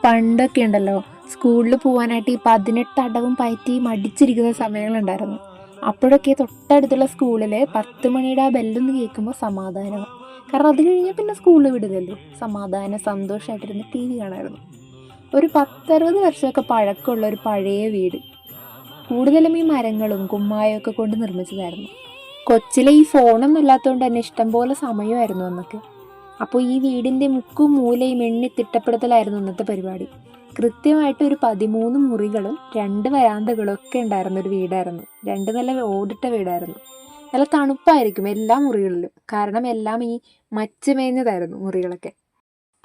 പണ്ടൊക്കെ ഉണ്ടല്ലോ, സ്കൂളിൽ പോകാനായിട്ട് ഈ 18 അടവും പയറ്റി മടിച്ചിരിക്കുന്ന സമയങ്ങളുണ്ടായിരുന്നു. അപ്പോഴൊക്കെ തൊട്ടടുത്തുള്ള സ്കൂളിൽ 10 മണിയുടെ ആ ബെല്ലൊന്ന് കേൾക്കുമ്പോൾ സമാധാനമാണ്. കാരണം അത് കഴിഞ്ഞാൽ പിന്നെ സ്കൂളിൽ വിടില്ലല്ലോ. സമാധാനം സന്തോഷമായിട്ടിരുന്ന് TV കാണാമായിരുന്നു. ഒരു 10-60 വർഷമൊക്കെ പഴക്കമുള്ള ഒരു പഴയ വീട്, കൂടുതലും ഈ മരങ്ങളും കുമ്മായവും ഒക്കെ കൊണ്ട് നിർമ്മിച്ചതായിരുന്നു. കൊച്ചിലെ ഈ ഫോണൊന്നും ഇല്ലാത്തതുകൊണ്ട് തന്നെ ഇഷ്ടംപോലെ സമയമായിരുന്നു അന്നൊക്കെ. അപ്പോൾ ഈ വീടിൻ്റെ മുക്കും മൂലയും എണ്ണി തിട്ടപ്പെടുത്തലായിരുന്നു ഇന്നത്തെ പരിപാടി. കൃത്യമായിട്ട് ഒരു 13 മുറികളും 2 വരാന്തകളും ഒക്കെ ഉണ്ടായിരുന്ന ഒരു വീടായിരുന്നു. 2 നല്ല ഓടിട്ട വീടായിരുന്നു. നല്ല തണുപ്പായിരിക്കും എല്ലാ മുറികളിലും, കാരണം എല്ലാം ഈ മച്ച് മേഞ്ഞതായിരുന്നു മുറികളൊക്കെ.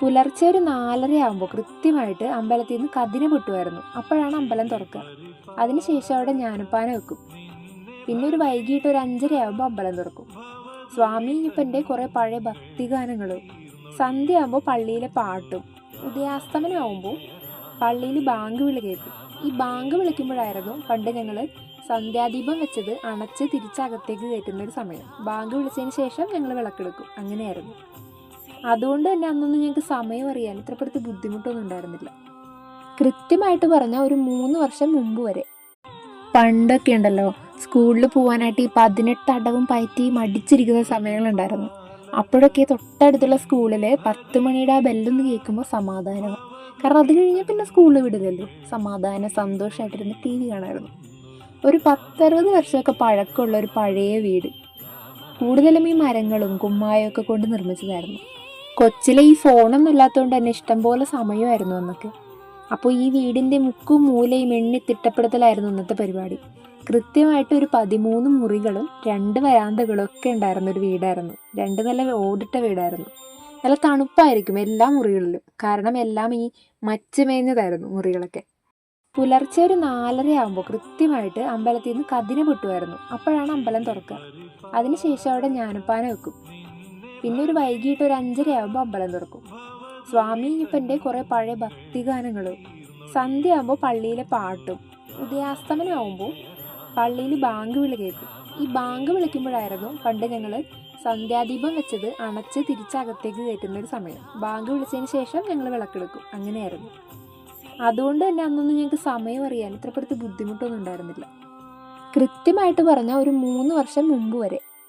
പുലർച്ചെ ഒരു 4:30 ആകുമ്പോൾ കൃത്യമായിട്ട് അമ്പലത്തിൽ നിന്ന് കതിന പൊട്ടുമായിരുന്നു. അപ്പോഴാണ് അമ്പലം തുറക്കുക. അതിനുശേഷം അവിടെ ഞാനപ്പാന വെക്കും. പിന്നെ ഒരു വൈകിട്ട് ഒരു 5:30 ആകുമ്പോൾ അമ്പലം തുറക്കും. സ്വാമി അയ്യപ്പൻ്റെ കുറേ പഴയ ഭക്തിഗാനങ്ങളും, സന്ധ്യ ആകുമ്പോൾ പള്ളിയിലെ പാട്ടും, ഉദയാസ്തമനമാകുമ്പോൾ പള്ളിയിൽ ബാങ്ക് വിളി കേൾക്കും. ഈ ബാങ്ക് വിളിക്കുമ്പോഴായിരുന്നു പണ്ട് ഞങ്ങൾ സന്ധ്യാദീപം വെച്ചത് അണച്ച് തിരിച്ചകത്തേക്ക് കയറ്റുന്ന ഒരു സമയം. ബാങ്ക് വിളിച്ചതിന് ശേഷം ഞങ്ങൾ വിളക്കെടുക്കും. അങ്ങനെയായിരുന്നു. അതുകൊണ്ട് തന്നെ അന്നൊന്നും ഞങ്ങൾക്ക് സമയം അറിയാൻ ഇത്രപ്പെടുത്ത് ബുദ്ധിമുട്ടൊന്നും ഉണ്ടായിരുന്നില്ല. കൃത്യമായിട്ട് പറഞ്ഞാൽ ഒരു 3 വർഷം മുമ്പ് വരെ. പണ്ടൊക്കെ ഉണ്ടല്ലോ, സ്കൂളിൽ പോകാനായിട്ട് ഈ 18 അടവും പയറ്റി മടിച്ചിരിക്കുന്ന സമയങ്ങളുണ്ടായിരുന്നു. അപ്പോഴൊക്കെ തൊട്ടടുത്തുള്ള സ്കൂളിൽ 10 മണിയുടെ ആ ബെല്ലൊന്ന് കേൾക്കുമ്പോൾ സമാധാനമാണ്. കാരണം അത് കഴിഞ്ഞാൽ പിന്നെ സ്കൂളിൽ വിടില്ലല്ലോ. സമാധാനം സന്തോഷമായിട്ടിരുന്ന് TV കാണാമായിരുന്നു. ഒരു 10-60 വർഷമൊക്കെ പഴക്കമുള്ള ഒരു പഴയ വീട്, കൂടുതലും ഈ മരങ്ങളും കുമ്മായവും ഒക്കെ കൊണ്ട് നിർമ്മിച്ചതായിരുന്നു. കൊച്ചിലെ ഈ ഫോണൊന്നും ഇല്ലാത്തതുകൊണ്ട് തന്നെ ഇഷ്ടംപോലെ സമയമായിരുന്നു അന്നൊക്കെ. അപ്പോൾ ഈ വീടിൻ്റെ മുക്കും മൂലയും എണ്ണി തിട്ടപ്പെടുത്തലായിരുന്നു ഇന്നത്തെ പരിപാടി. കൃത്യമായിട്ട് ഒരു 13 മുറികളും 2 വരാന്തകളും ഒക്കെ ഉണ്ടായിരുന്ന ഒരു വീടായിരുന്നു. 2 നല്ല ഓടിട്ട വീടായിരുന്നു. നല്ല തണുപ്പായിരിക്കും എല്ലാ മുറികളിലും, കാരണം എല്ലാം ഈ മച്ച് മേഞ്ഞതായിരുന്നു മുറികളൊക്കെ. പുലർച്ചെ ഒരു 4:30 ആകുമ്പോൾ കൃത്യമായിട്ട് അമ്പലത്തിൽ നിന്ന് കതിന പൊട്ടുമായിരുന്നു. അപ്പോഴാണ് അമ്പലം തുറക്കുക. അതിനുശേഷം അവിടെ ഞാനപ്പാന വെക്കും. പിന്നെ ഒരു വൈകിട്ട് ഒരു 5:30 ആകുമ്പോൾ അമ്പലം തുറക്കും. സ്വാമി അയ്യപ്പൻ്റെ കുറേ പഴയ ഭക്തിഗാനങ്ങളും, സന്ധ്യ ആകുമ്പോൾ പള്ളിയിലെ പാട്ടും, ഉദയാസ്തമനമാകുമ്പോൾ പള്ളിയിൽ ബാങ്ക് വിളി കേൾക്കും. ഈ ബാങ്ക് വിളിക്കുമ്പോഴായിരുന്നു പണ്ട് ഞങ്ങൾ സന്ധ്യാദീപം വെച്ചത് അണച്ച് തിരിച്ചകത്തേക്ക് കയറ്റുന്ന ഒരു സമയം. ബാങ്ക് വിളിച്ചതിന് ശേഷം ഞങ്ങൾ വിളക്കെടുക്കും. അങ്ങനെയായിരുന്നു. അതുകൊണ്ട് തന്നെ അന്നൊന്നും ഞങ്ങൾക്ക് സമയം അറിയാൻ ഇത്രപ്പെടുത്ത് ബുദ്ധിമുട്ടൊന്നും ഉണ്ടായിരുന്നില്ല. കൃത്യമായിട്ട് പറഞ്ഞാൽ ഒരു 3 വർഷം മുമ്പ് വരെ.